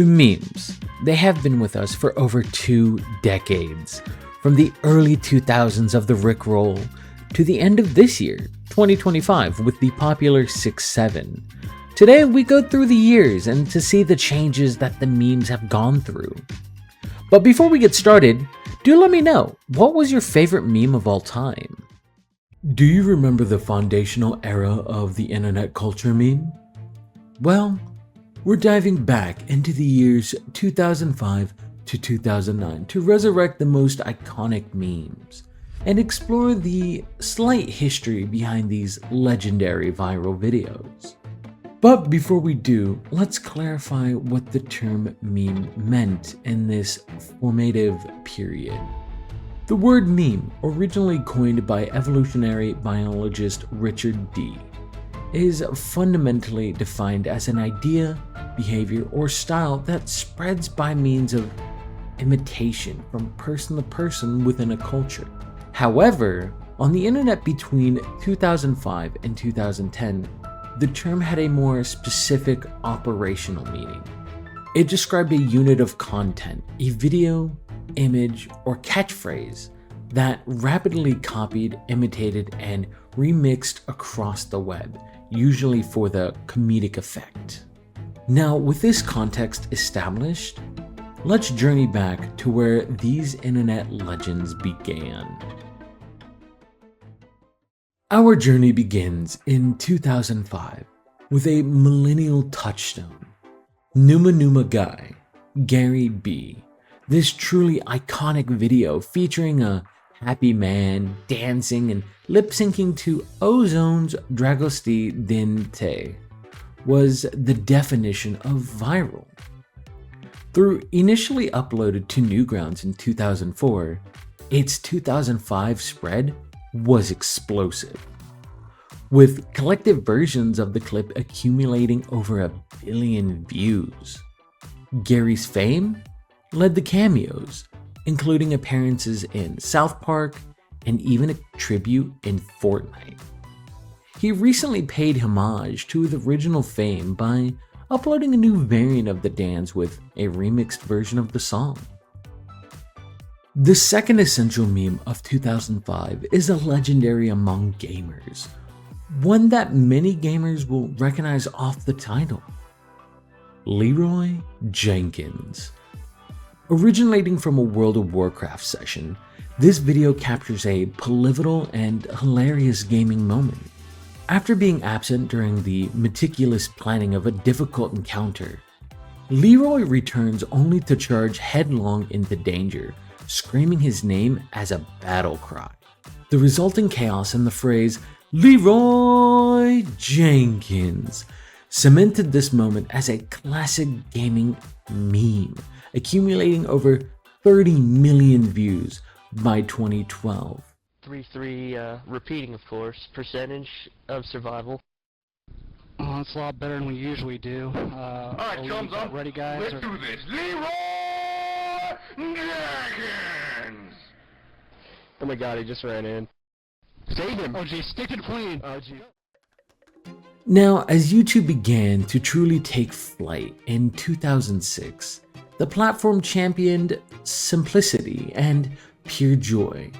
Memes. They have been with us for over 2 decades, from the early 2000s of the Rickroll to the end of this year, 2025, with the popular 6-7. Today we go through the years and to see the changes that the memes have gone through. But before we get started, do let me know, what was your favorite meme of all time? Do you remember the foundational era of the internet culture meme? Well, we're diving back into the years 2005 to 2009 to resurrect the most iconic memes and explore the slight history behind these legendary viral videos. But before we do, let's clarify what the term meme meant in this formative period. The word meme, originally coined by evolutionary biologist Richard D., is fundamentally defined as an idea, behavior, or style that spreads by means of imitation from person to person within a culture. However, on the internet between 2005 and 2010, the term had a more specific operational meaning. It described a unit of content, a video, image, or catchphrase that rapidly copied, imitated, and remixed across the web, usually for the comedic effect. Now, with this context established, let's journey back to where these internet legends began. Our journey begins in 2005 with a millennial touchstone, Numa Numa Guy, Gary B. This truly iconic video featuring a happy man dancing and lip-syncing to Ozone's Dragosti Din Te was the definition of viral. Though initially uploaded to Newgrounds in 2004, its 2005 spread was explosive, with collective versions of the clip accumulating over 1 billion views. Gary's fame led the cameos, including appearances in South Park and even a tribute in Fortnite. He recently paid homage to his original fame by uploading a new variant of the dance with a remixed version of the song. The second essential meme of 2005 is a legendary among gamers, one that many gamers will recognize off the title: Leeroy Jenkins. Originating from a World of Warcraft session, this video captures a pivotal and hilarious gaming moment. After being absent during the meticulous planning of a difficult encounter, Leeroy returns only to charge headlong into danger, screaming his name as a battle cry. The resulting chaos and the phrase, "Leeroy Jenkins," cemented this moment as a classic gaming meme, accumulating over 30 million views by 2012. 3-3 repeating, of course, percentage of survival. Oh, it's a lot better than we usually do. Alright, chums up. Ready, guys? Let's do this. Leeroy Jenkins! Oh my god, he just ran in. Save him! Oh gee, stick it clean! Oh gee. Now, as YouTube began to truly take flight in 2006, the platform championed simplicity and pure joy.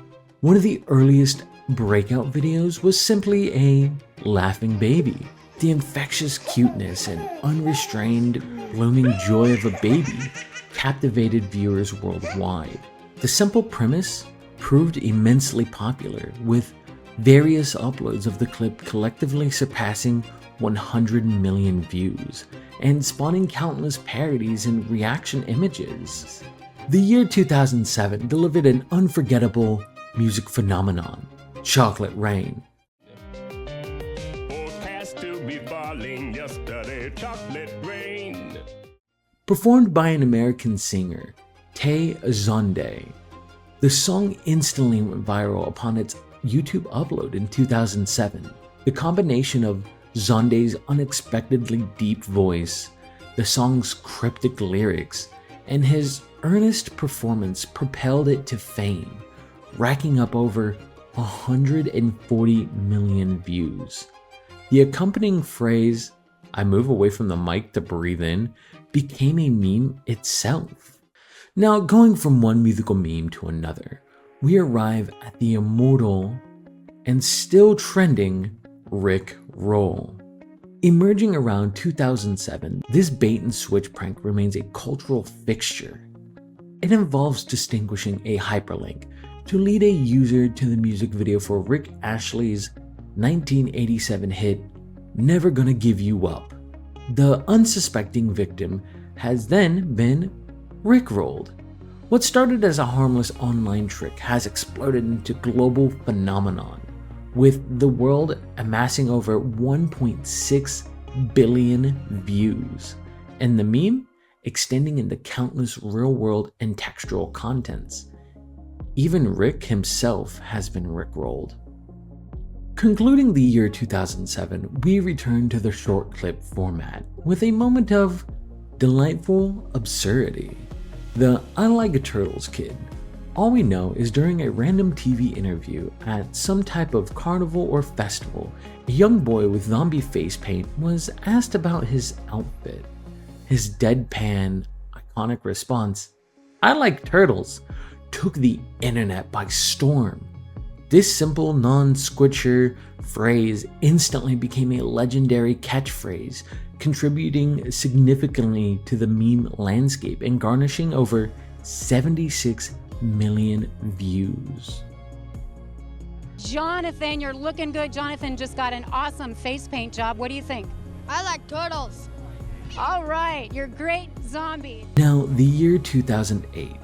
One of the earliest breakout videos was simply a laughing baby. The infectious cuteness and unrestrained blooming joy of a baby captivated viewers worldwide. The simple premise proved immensely popular, with various uploads of the clip collectively surpassing 100 million views and spawning countless parodies and reaction images. The year 2007 delivered an unforgettable music phenomenon, Chocolate Rain. Performed by an American singer, Tay Zonde, the song instantly went viral upon its YouTube upload in 2007. The combination of Zonde's unexpectedly deep voice, the song's cryptic lyrics, and his earnest performance propelled it to fame, racking up over 140 million views. The accompanying phrase, "I move away from the mic to breathe in," became a meme itself. Now, going from one musical meme to another, we arrive at the immortal and still trending Rickroll. Emerging around 2007, this bait and switch prank remains a cultural fixture. It involves distinguishing a hyperlink to lead a user to the music video for Rick Astley's 1987 hit, Never Gonna Give You Up. The unsuspecting victim has then been Rickrolled. What started as a harmless online trick has exploded into global phenomenon, with the world amassing over 1.6 billion views, and the meme extending into countless real-world and textual contents. Even Rick himself has been Rickrolled. Concluding the year 2007, we return to the short clip format with a moment of delightful absurdity. The I Like Turtles kid. All we know is during a random TV interview at some type of carnival or festival, a young boy with zombie face paint was asked about his outfit. His deadpan, iconic response, "I like turtles," took the internet by storm. This simple, non-squitcher phrase instantly became a legendary catchphrase, contributing significantly to the meme landscape and garnishing over 76 million views. Jonathan, you're looking good. Jonathan just got an awesome face paint job. What do you think? I like turtles. All right, you're great, zombie. Now, the year 2008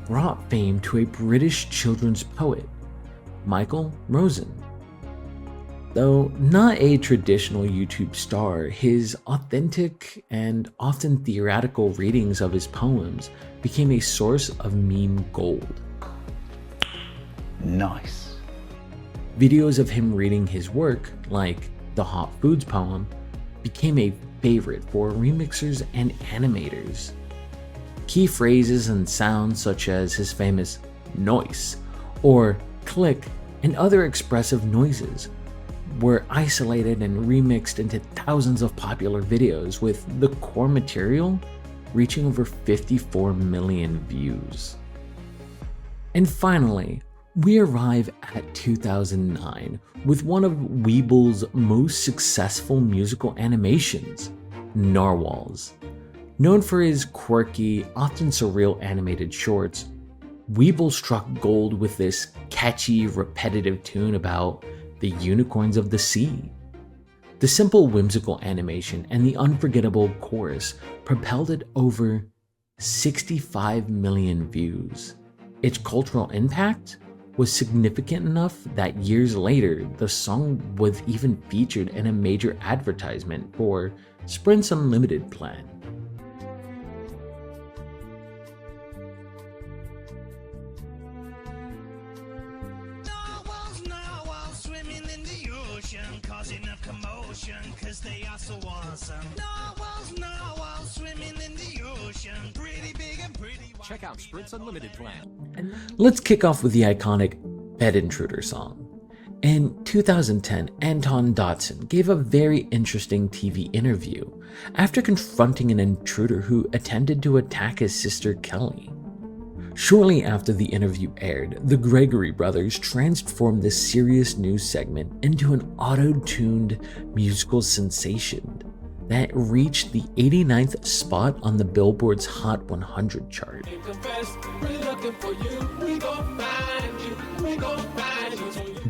brought fame to a British children's poet, Michael Rosen. Though not a traditional YouTube star, his authentic and often theatrical readings of his poems became a source of meme gold. Nice. Videos of him reading his work, like the Hot Foods poem, became a favorite for remixers and animators. Key phrases and sounds such as his famous noise or click and other expressive noises were isolated and remixed into thousands of popular videos, with the core material reaching over 54 million views. And finally, we arrive at 2009 with one of Weeble's most successful musical animations, Narwhals. Known for his quirky, often surreal animated shorts, Weeble struck gold with this catchy, repetitive tune about the unicorns of the sea. The simple, whimsical animation and the unforgettable chorus propelled it over 65 million views. Its cultural impact was significant enough that years later, the song was even featured in a major advertisement for Sprint's Unlimited plan. Causing a commotion, cause they are so awesome. Narwhals swimming in the ocean. Pretty big and pretty wide. Check out Sprint's Unlimited plan. Let's kick off with the iconic Pet Intruder Song. In 2010, Anton Dotson gave a very interesting TV interview after confronting an intruder who attempted to attack his sister Kelly. Shortly after the interview aired, the Gregory brothers transformed this serious news segment into an auto-tuned musical sensation that reached the 89th spot on the Billboard's Hot 100 chart.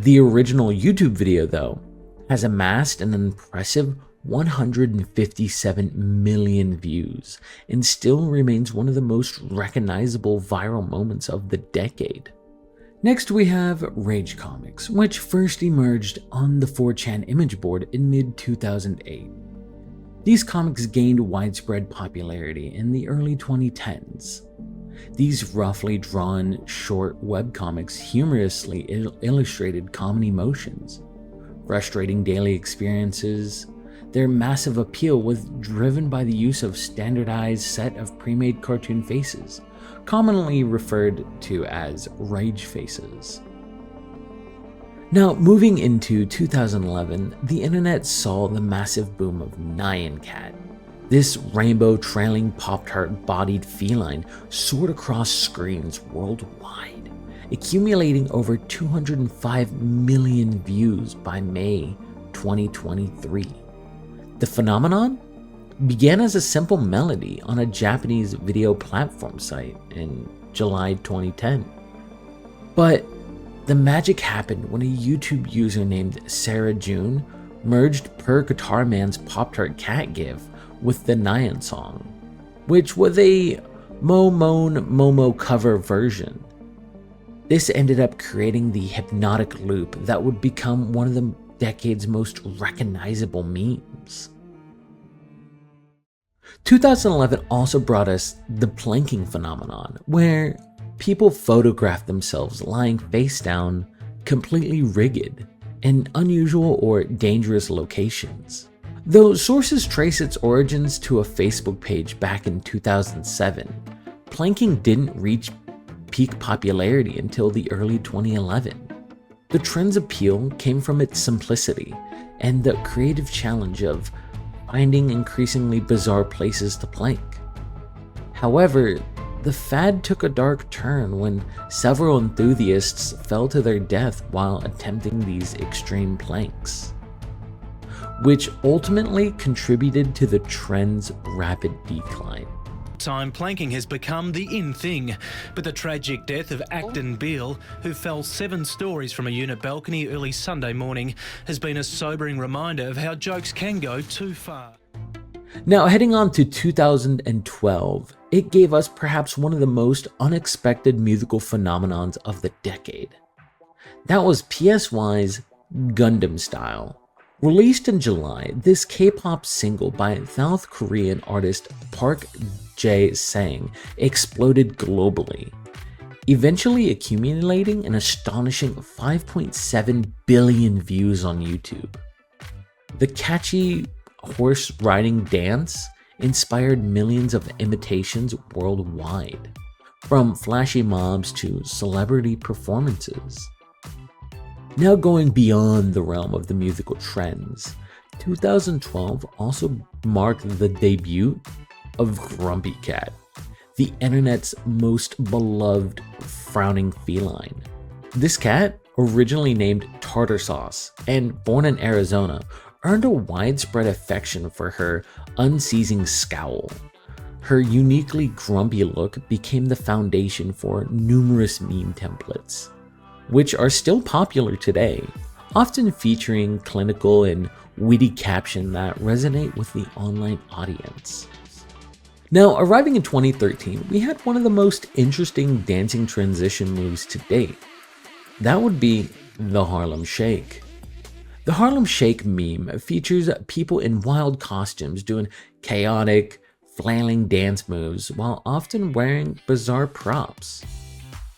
The original YouTube video, though, has amassed an impressive 157 million views and still remains one of the most recognizable viral moments of the decade. Next we have Rage Comics, which first emerged on the 4chan image board in mid-2008. These comics gained widespread popularity in the early 2010s. These roughly drawn short webcomics humorously illustrated common emotions, frustrating daily experiences. Their massive appeal was driven by the use of standardized set of pre-made cartoon faces, commonly referred to as rage faces. Now, moving into 2011, the internet saw the massive boom of Nyan Cat, This rainbow trailing Pop-Tart bodied feline soared across screens worldwide, accumulating over 205 million views by May 2023. The phenomenon began as a simple melody on a Japanese video platform site in July 2010. But the magic happened when a YouTube user named Sarah June merged Per Guitar Man's Pop-Tart cat gif with the Nyan song, which was a Momo cover version. This ended up creating the hypnotic loop that would become one of the decade's most recognizable memes. 2011 also brought us the planking phenomenon, where people photographed themselves lying face down, completely rigged, in unusual or dangerous locations. Though sources trace its origins to a Facebook page back in 2007, planking didn't reach peak popularity until the early 2011. The trend's appeal came from its simplicity and the creative challenge of finding increasingly bizarre places to plank. However, the fad took a dark turn when several enthusiasts fell to their death while attempting these extreme planks, which ultimately contributed to the trend's rapid decline. Time planking has become the in thing, but the tragic death of Acton Beale, who fell 7 stories from a unit balcony early Sunday morning, has been a sobering reminder of how jokes can go too far. Now, heading on to 2012, it gave us perhaps one of the most unexpected musical phenomenons of the decade. That was PSY's Gundam Style. Released in July, this K-pop single by South Korean artist Park Jae-sang exploded globally, eventually accumulating an astonishing 5.7 billion views on YouTube. The catchy horse riding dance inspired millions of imitations worldwide, from flashy mobs to celebrity performances. Now going beyond the realm of the musical trends, 2012 also marked the debut of Grumpy Cat, the internet's most beloved frowning feline. This cat, originally named Tartar Sauce and born in Arizona, earned a widespread affection for her unceasing scowl. Her uniquely grumpy look became the foundation for numerous meme templates, which are still popular today, often featuring clinical and witty captions that resonate with the online audience. Now, arriving in 2013, we had one of the most interesting dancing transition moves to date. That would be the Harlem Shake. The Harlem Shake meme features people in wild costumes doing chaotic, flailing dance moves while often wearing bizarre props.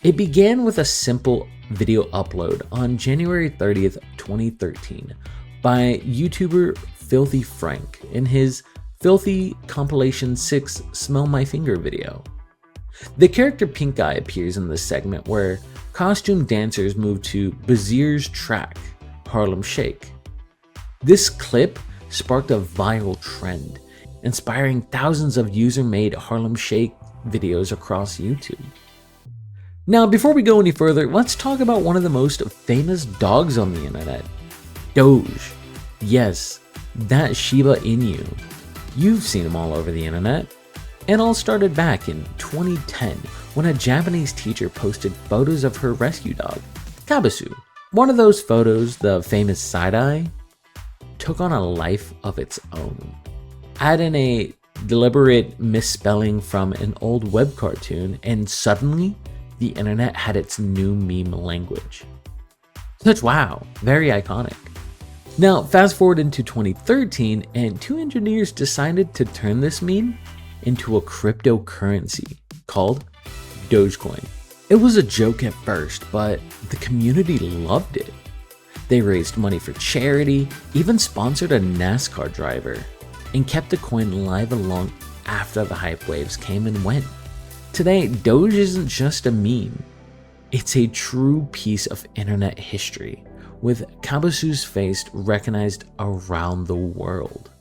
It began with a simple video upload on January 30th, 2013 by YouTuber Filthy Frank in his Filthy Compilation 6 Smell My Finger video. The character Pink Eye appears in this segment where costume dancers move to Bazir's track, Harlem Shake. This clip sparked a viral trend, inspiring thousands of user-made Harlem Shake videos across YouTube. Now, before we go any further, let's talk about one of the most famous dogs on the internet, Doge. Yes, that Shiba Inu. You've seen him all over the internet. It all started back in 2010 when a Japanese teacher posted photos of her rescue dog, Kabusu. One of those photos, the famous side-eye, took on a life of its own. Add in a deliberate misspelling from an old web cartoon, and suddenly, the internet had its new meme language. Such wow, very iconic. Now, fast forward into 2013, and 2 engineers decided to turn this meme into a cryptocurrency called Dogecoin. It was a joke at first, but the community loved it. They raised money for charity, even sponsored a NASCAR driver, and kept the coin live along after the hype waves came and went. Today, Doge isn't just a meme. It's a true piece of internet history, with Kabusu's face recognized around the world.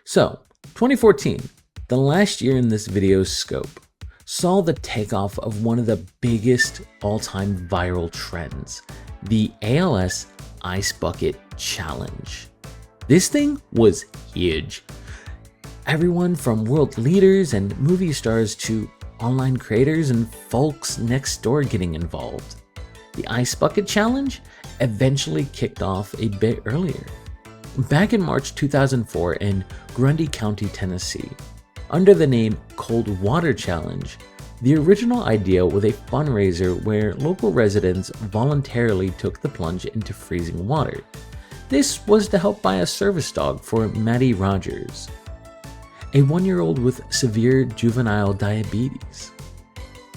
So, 2014, the last year in this video's scope, saw the takeoff of one of the biggest all-time viral trends, the ALS Ice Bucket Challenge. This thing was huge. Everyone from world leaders and movie stars to online creators and folks next door getting involved. The Ice Bucket Challenge eventually kicked off a bit earlier. Back in March 2004 in Grundy County, Tennessee, under the name Cold Water Challenge, the original idea was a fundraiser where local residents voluntarily took the plunge into freezing water. This was to help buy a service dog for Maddie Rogers, a 1-year-old with severe juvenile diabetes.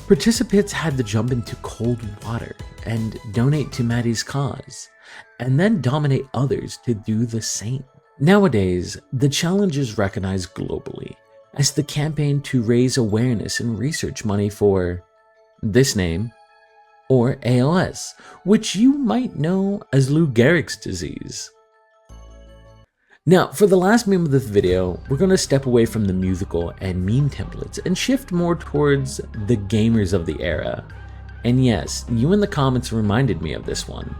Participants had to jump into cold water and donate to Maddie's cause, and then dominate others to do the same. Nowadays, the challenge is recognized globally as the campaign to raise awareness and research money for this name, or ALS, which you might know as Lou Gehrig's disease. Now, for the last meme of this video, we're going to step away from the musical and meme templates and shift more towards the gamers of the era. And yes, you in the comments reminded me of this one.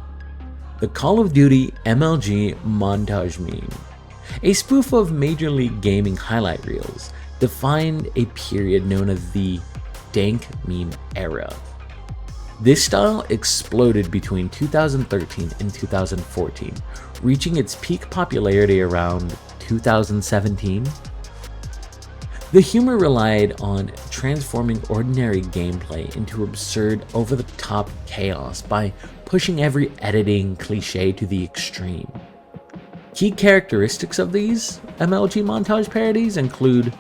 The Call of Duty MLG montage meme. A spoof of Major League Gaming highlight reels defined a period known as the dank meme era. This style exploded between 2013 and 2014, reaching its peak popularity around 2017. The humor relied on transforming ordinary gameplay into absurd, over-the-top chaos by pushing every editing cliché to the extreme. Key characteristics of these MLG montage parodies include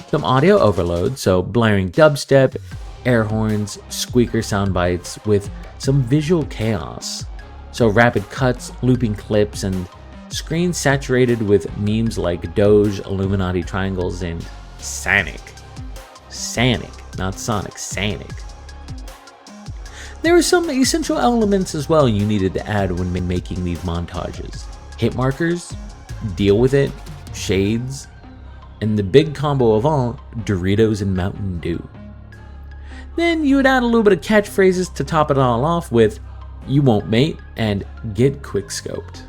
some audio overload, so blaring dubstep, air horns, squeaker sound bites with some visual chaos, so rapid cuts, looping clips, and screens saturated with memes like Doge, Illuminati triangles, and Sanic. Sanic, not Sonic, Sanic. There are some essential elements as well you needed to add when making these montages. Hit markers, deal with it, shades, and the big combo of all, Doritos and Mountain Dew. Then you would add a little bit of catchphrases to top it all off with "you won't mate" and "get quickscoped."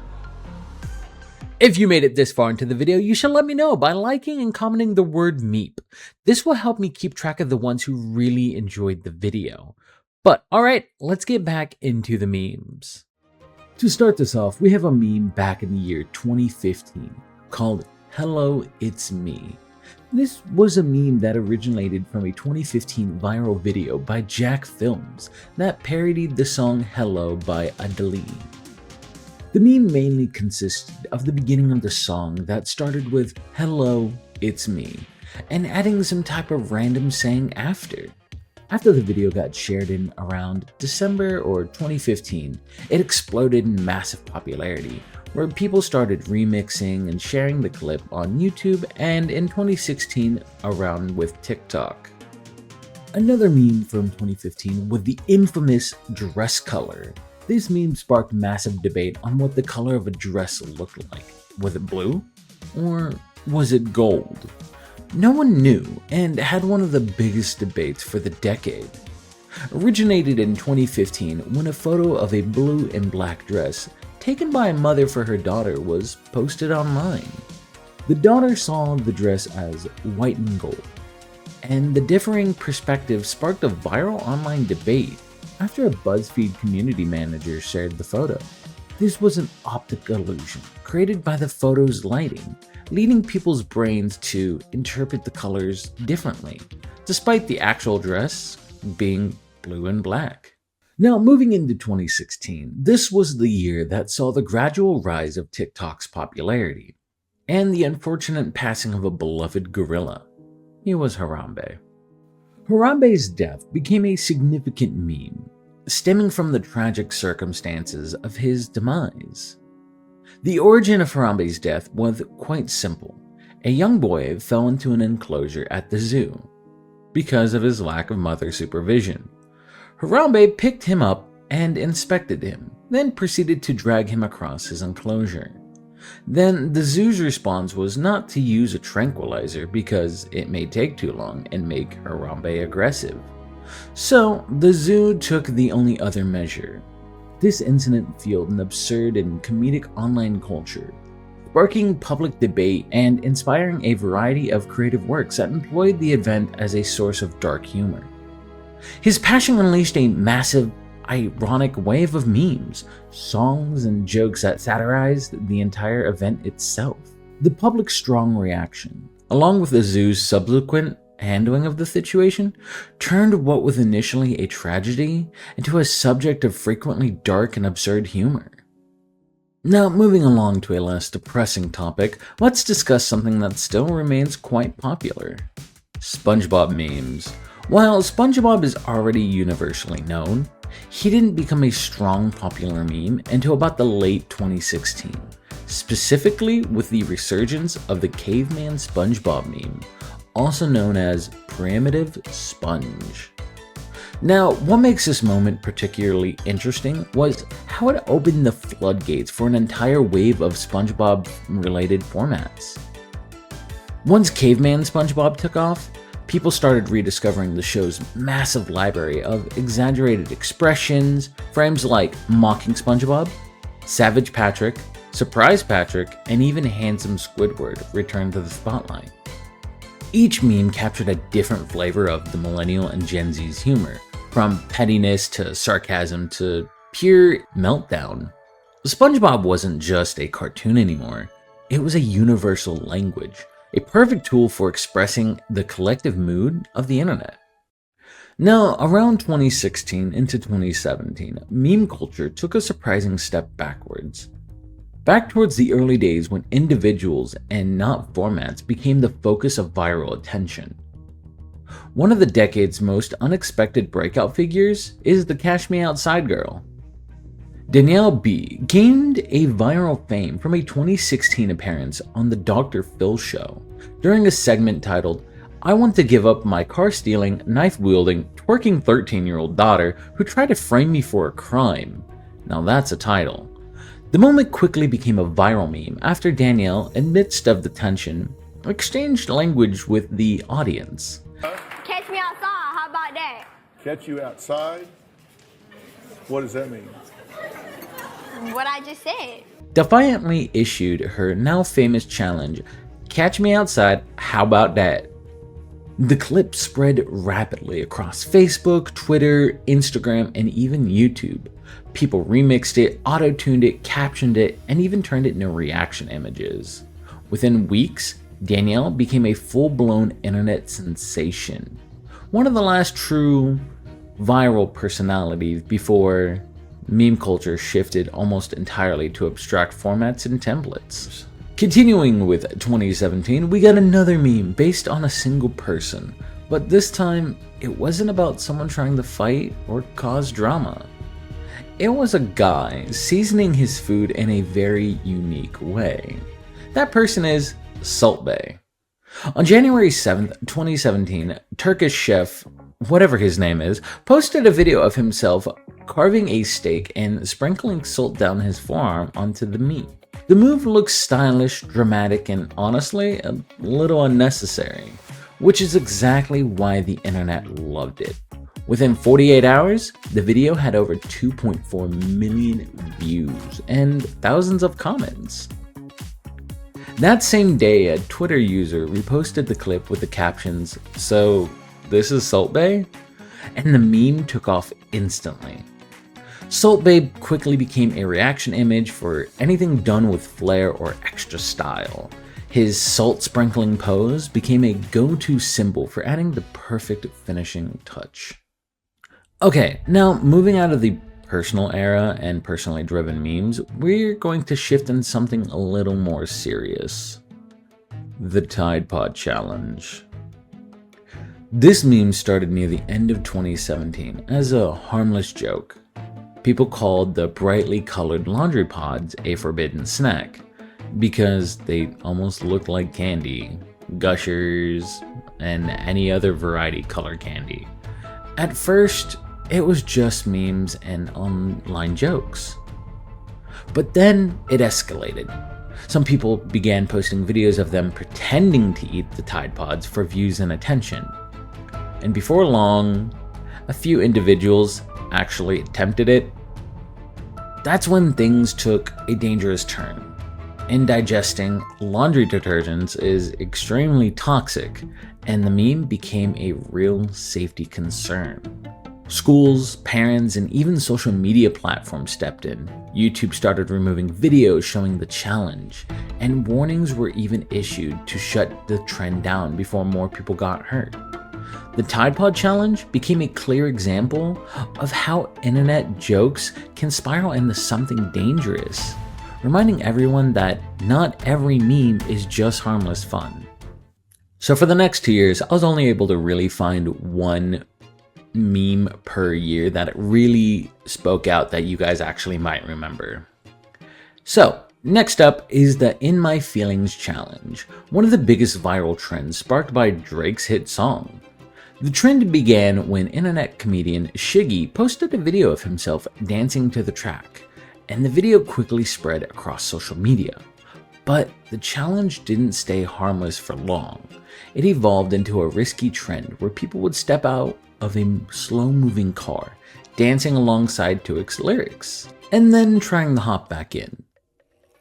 If you made it this far into the video, you should let me know by liking and commenting the word MEEP. This will help me keep track of the ones who really enjoyed the video. But alright, let's get back into the memes. To start this off, we have a meme back in the year 2015 called "Hello, It's Me." This was a meme that originated from a 2015 viral video by Jack Films that parodied the song "Hello" by Adele. The meme mainly consisted of the beginning of the song that started with "Hello, it's me," and adding some type of random saying after. After the video got shared in around December or 2015, it exploded in massive popularity, where people started remixing and sharing the clip on YouTube, and in 2016 around with TikTok. Another meme from 2015 was the infamous dress color. This meme sparked massive debate on what the color of a dress looked like. Was it blue? Or was it gold? No one knew, and had one of the biggest debates for the decade. Originated in 2015 when a photo of a blue and black dress taken by a mother for her daughter was posted online. The daughter saw the dress as white and gold, and the differing perspective sparked a viral online debate after a BuzzFeed community manager shared the photo. This was an optic illusion created by the photo's lighting, leading people's brains to interpret the colors differently, despite the actual dress being blue and black. Now, moving into 2016, this was the year that saw the gradual rise of TikTok's popularity, and the unfortunate passing of a beloved gorilla. He was Harambe. Harambe's death became a significant meme, stemming from the tragic circumstances of his demise. The origin of Harambe's death was quite simple. A young boy fell into an enclosure at the zoo because of his lack of mother supervision. Harambe picked him up and inspected him, then proceeded to drag him across his enclosure. Then the zoo's response was not to use a tranquilizer because it may take too long and make Harambe aggressive. So the zoo took the only other measure. This incident fueled an absurd and comedic online culture, sparking public debate and inspiring a variety of creative works that employed the event as a source of dark humor. His passion unleashed a massive, ironic wave of memes, songs, and jokes that satirized the entire event itself. The public's strong reaction, along with the zoo's subsequent handling of the situation, turned what was initially a tragedy into a subject of frequently dark and absurd humor. Now, moving along to a less depressing topic, let's discuss something that still remains quite popular: SpongeBob memes. While SpongeBob is already universally known, he didn't become a strong popular meme until about the late 2016, specifically with the resurgence of the caveman SpongeBob meme, also known as Primitive Sponge. Now, what makes this moment particularly interesting was how it opened the floodgates for an entire wave of SpongeBob-related formats. Once Caveman SpongeBob took off, people started rediscovering the show's massive library of exaggerated expressions, frames like Mocking SpongeBob, Savage Patrick, Surprise Patrick, and even Handsome Squidward returned to the spotlight. Each meme captured a different flavor of the millennial and Gen Z's humor, from pettiness to sarcasm to pure meltdown. SpongeBob wasn't just a cartoon anymore, it was a universal language, a perfect tool for expressing the collective mood of the internet. Now, around 2016 into 2017, meme culture took a surprising step backwards. Back towards the early days when individuals and not formats became the focus of viral attention. One of the decade's most unexpected breakout figures is the Cash Me Outside girl. Danielle B gained a viral fame from a 2016 appearance on the Dr. Phil show during a segment titled, "I want to give up my car-stealing, knife-wielding, twerking 13-year-old daughter who tried to frame me for a crime." Now that's a title. The moment quickly became a viral meme after Danielle, in midst of the tension, exchanged language with the audience. Catch me outside, how about that? Catch you outside? What does that mean? What I just said. Defiantly issued her now famous challenge, "Catch me outside, how about that?" The clip spread rapidly across Facebook, Twitter, Instagram, and even YouTube. People remixed it, auto-tuned it, captioned it, and even turned it into reaction images. Within weeks, Danielle became a full-blown internet sensation. One of the last true viral personalities before meme culture shifted almost entirely to abstract formats and templates. Continuing with 2017, we got another meme based on a single person, but this time it wasn't about someone trying to fight or cause drama. It was a guy seasoning his food in a very unique way. That person is Salt Bae. On January 7th, 2017, Turkish chef, whatever his name is, posted a video of himself carving a steak and sprinkling salt down his forearm onto the meat. The move looks stylish, dramatic, and honestly, a little unnecessary, which is exactly why the internet loved it. Within 48 hours, the video had over 2.4 million views and thousands of comments. That same day, a Twitter user reposted the clip with the captions, "So, this is Salt Bae?" And the meme took off instantly. Salt Bae quickly became a reaction image for anything done with flair or extra style. His salt sprinkling pose became a go-to symbol for adding the perfect finishing touch. Okay, now moving out of the personal era and personally driven memes, we're going to shift into something a little more serious. The Tide Pod Challenge. This meme started near the end of 2017 as a harmless joke. People called the brightly colored laundry pods a forbidden snack because they almost looked like candy, Gushers, and any other variety color candy. At first, it was just memes and online jokes. But then it escalated. Some people began posting videos of them pretending to eat the Tide Pods for views and attention. And before long, a few individuals actually attempted it. That's when things took a dangerous turn. Indigesting laundry detergents is extremely toxic, and the meme became a real safety concern. Schools, parents, and even social media platforms stepped in. YouTube started removing videos showing the challenge, and warnings were even issued to shut the trend down before more people got hurt. The Tide Pod Challenge became a clear example of how internet jokes can spiral into something dangerous, reminding everyone that not every meme is just harmless fun. So for the next 2 years, I was only able to really find one meme per year that really spoke out that you guys actually might remember. So next up is the In My Feelings challenge, one of the biggest viral trends sparked by Drake's hit song. The trend began when internet comedian Shiggy posted a video of himself dancing to the track, and the video quickly spread across social media. But the challenge didn't stay harmless for long. It evolved into a risky trend where people would step out of a slow-moving car, dancing alongside to its lyrics, and then trying to hop back in.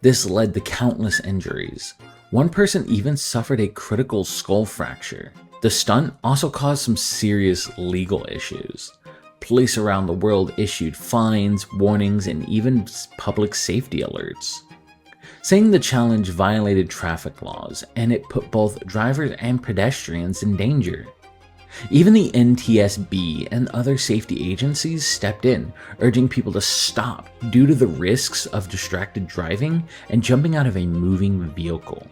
This led to countless injuries. One person even suffered a critical skull fracture. The stunt also caused some serious legal issues. Police around the world issued fines, warnings, and even public safety alerts, saying the challenge violated traffic laws and it put both drivers and pedestrians in danger. Even the NTSB and other safety agencies stepped in, urging people to stop due to the risks of distracted driving and jumping out of a moving vehicle.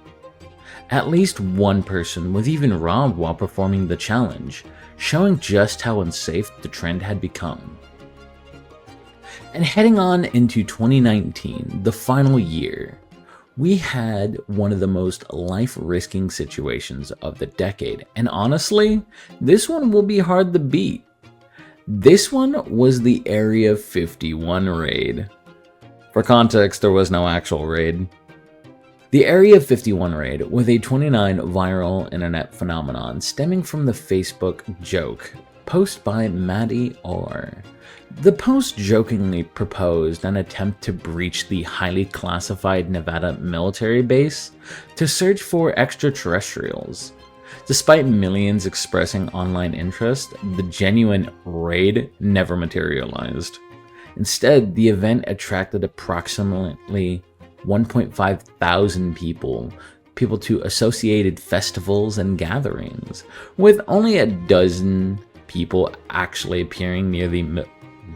At least one person was even robbed while performing the challenge, showing just how unsafe the trend had become. And heading on into 2019, the final year, we had one of the most life-risking situations of the decade, and honestly, this one will be hard to beat. This one was the Area 51 raid. For context, there was no actual raid. The Area 51 raid was a 29 viral internet phenomenon stemming from the Facebook joke post by Maddie R. The post jokingly proposed an attempt to breach the highly classified Nevada military base to search for extraterrestrials. Despite millions expressing online interest, the genuine raid never materialized. Instead, the event attracted approximately 1.5 thousand people to associated festivals and gatherings, with only a dozen people actually appearing near the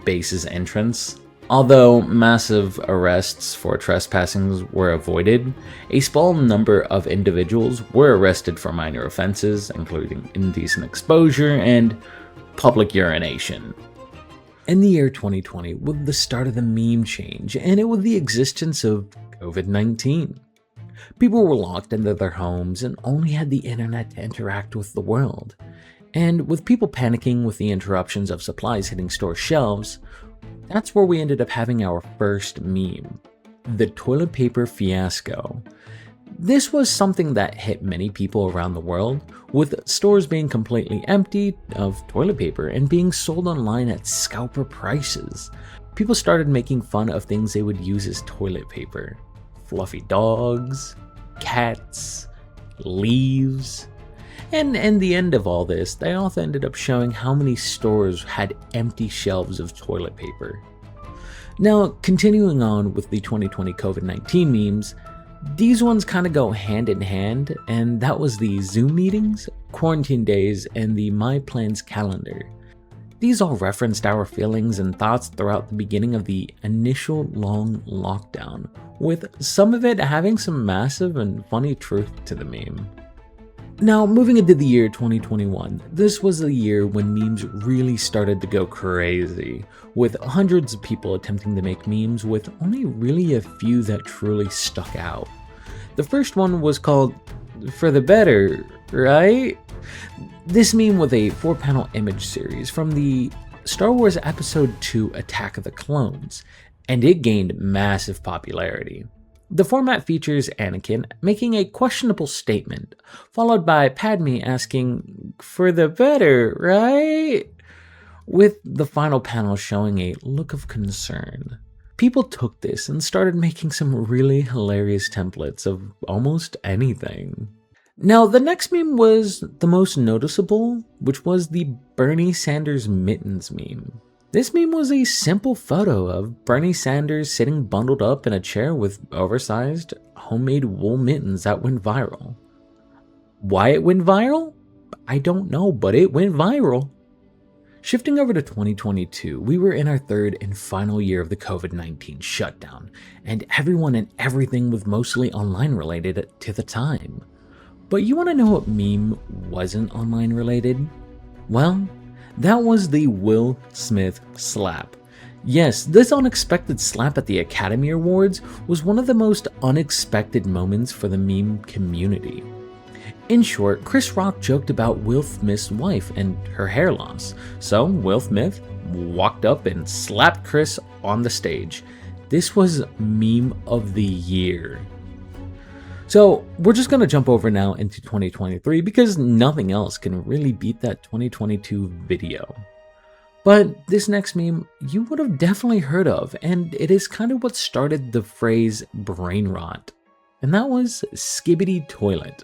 base's entrance. Although massive arrests for trespassing were avoided, a small number of individuals were arrested for minor offenses, including indecent exposure and public urination. In the year 2020 was the start of the meme change, and it was the existence of COVID-19. People were locked into their homes and only had the internet to interact with the world. And with people panicking with the interruptions of supplies hitting store shelves, that's where we ended up having our first meme, the toilet paper fiasco. This was something that hit many people around the world, with stores being completely empty of toilet paper and being sold online at scalper prices. People started making fun of things they would use as toilet paper. Fluffy dogs, cats, leaves. And in the end of all this, they also ended up showing how many stores had empty shelves of toilet paper. Now, continuing on with the 2020 COVID-19 memes, these ones kind of go hand in hand, and that was the Zoom meetings, quarantine days, and the My Plans calendar. These all referenced our feelings and thoughts throughout the beginning of the initial long lockdown, with some of it having some massive and funny truth to the meme. Now, moving into the year 2021, this was the year when memes really started to go crazy, with hundreds of people attempting to make memes with only really a few that truly stuck out. The first one was called For the Better, right? This meme was a 4-panel image series from the Star Wars Episode II Attack of the Clones, and it gained massive popularity. The format features Anakin making a questionable statement, followed by Padme asking, "For the better, right?" with the final panel showing a look of concern. People took this and started making some really hilarious templates of almost anything. Now, the next meme was the most noticeable, which was the Bernie Sanders mittens meme. This meme was a simple photo of Bernie Sanders sitting bundled up in a chair with oversized homemade wool mittens that went viral. Why it went viral? I don't know, but it went viral. Shifting over to 2022, we were in our third and final year of the COVID-19 shutdown, and everyone and everything was mostly online related to the time. But you want to know what meme wasn't online related? Well, that was the Will Smith slap. Yes, this unexpected slap at the Academy Awards was one of the most unexpected moments for the meme community. In short, Chris Rock joked about Will Smith's wife and her hair loss, so Will Smith walked up and slapped Chris on the stage. This was meme of the year. So we're just going to jump over now into 2023 because nothing else can really beat that 2022 video. But this next meme you would have definitely heard of, and it is kind of what started the phrase brain rot, and that was Skibidi Toilet.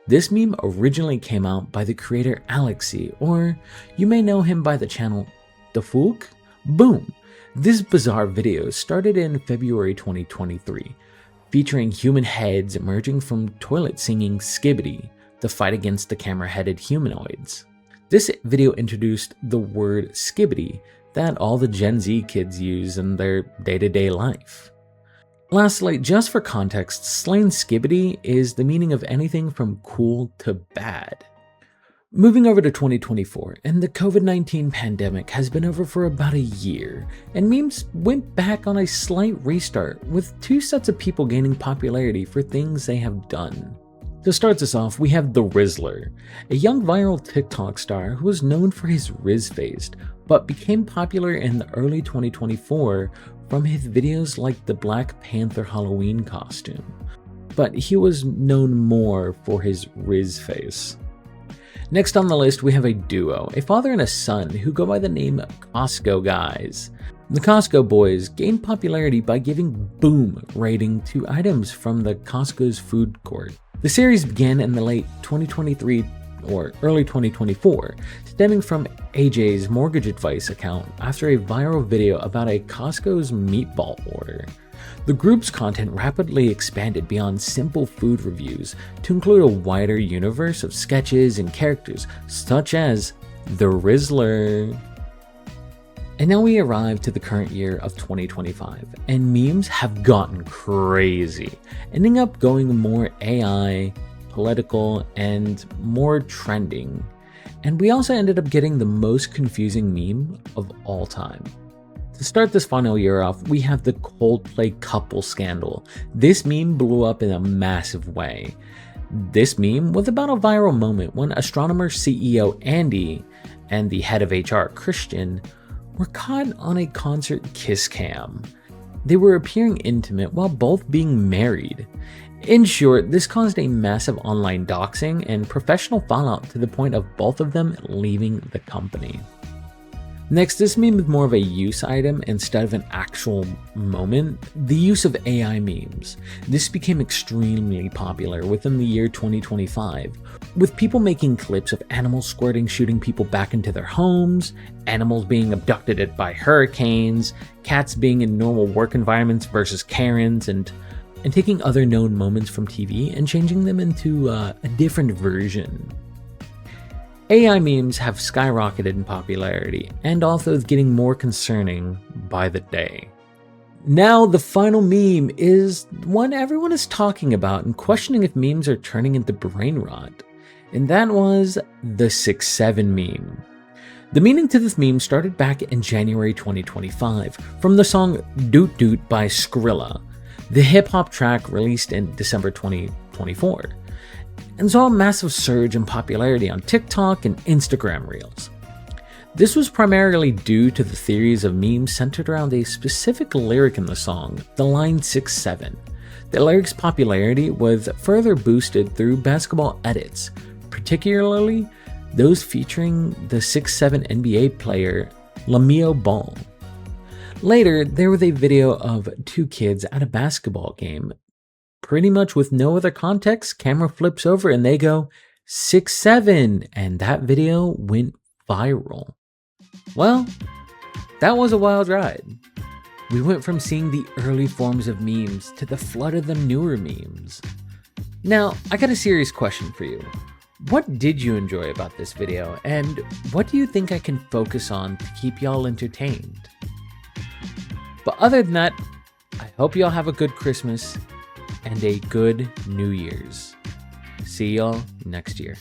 This meme originally came out by the creator Alexi, or you may know him by the channel The Fook. Boom! This bizarre video started in February 2023, featuring human heads emerging from toilets singing Skibidi, the fight against the camera-headed humanoids. This video introduced the word Skibidi that all the Gen Z kids use in their day-to-day life. Lastly, just for context, slang Skibidi is the meaning of anything from cool to bad. Moving over to 2024, and the COVID-19 pandemic has been over for about a year, and memes went back on a slight restart, with two sets of people gaining popularity for things they have done. To start this off, we have The Rizzler, a young viral TikTok star who was known for his Riz face, but became popular in the early 2024 from his videos like the Black Panther Halloween costume, but he was known more for his Riz face. Next on the list, we have a duo, a father and a son who go by the name Costco Guys. The Costco Boys gained popularity by giving boom rating to items from the Costco's food court. The series began in the late 2023 or early 2024, stemming from AJ's mortgage advice account after a viral video about a Costco's meatball order. The group's content rapidly expanded beyond simple food reviews to include a wider universe of sketches and characters such as The Rizzler. And now we arrive to the current year of 2025, and memes have gotten crazy, ending up going more AI, political, and more trending. And we also ended up getting the most confusing meme of all time. To start this final year off, we have the Coldplay couple scandal. This meme blew up in a massive way. This meme was about a viral moment when astronomer CEO Andy and the head of HR Christian were caught on a concert kiss cam. They were appearing intimate while both being married. In short, this caused a massive online doxing and professional fallout to the point of both of them leaving the company. Next, this meme is more of a use item instead of an actual moment. The use of AI memes. This became extremely popular within the year 2025, with people making clips of animals squirting, shooting people back into their homes, animals being abducted by hurricanes, cats being in normal work environments versus Karens, and taking other known moments from TV and changing them into a different version. AI memes have skyrocketed in popularity, and also is getting more concerning by the day. Now, the final meme is one everyone is talking about and questioning if memes are turning into brain rot, and that was the 6'7" meme. The meaning to this meme started back in January 2025 from the song Doot Doot by Skrilla, the hip-hop track released in December 2024. And saw a massive surge in popularity on TikTok and Instagram Reels. This was primarily due to the theories of memes centered around a specific lyric in the song, the line 6'7". The lyric's popularity was further boosted through basketball edits, particularly those featuring the 6'7" NBA player Lamelo Ball. Later, there was a video of two kids at a basketball game. Pretty much with no other context, camera flips over and they go 6'7", and that video went viral. Well, that was a wild ride. We went from seeing the early forms of memes to the flood of the newer memes. Now, I got a serious question for you. What did you enjoy about this video, and what do you think I can focus on to keep y'all entertained? But other than that, I hope y'all have a good Christmas and a good New Year's. See y'all next year.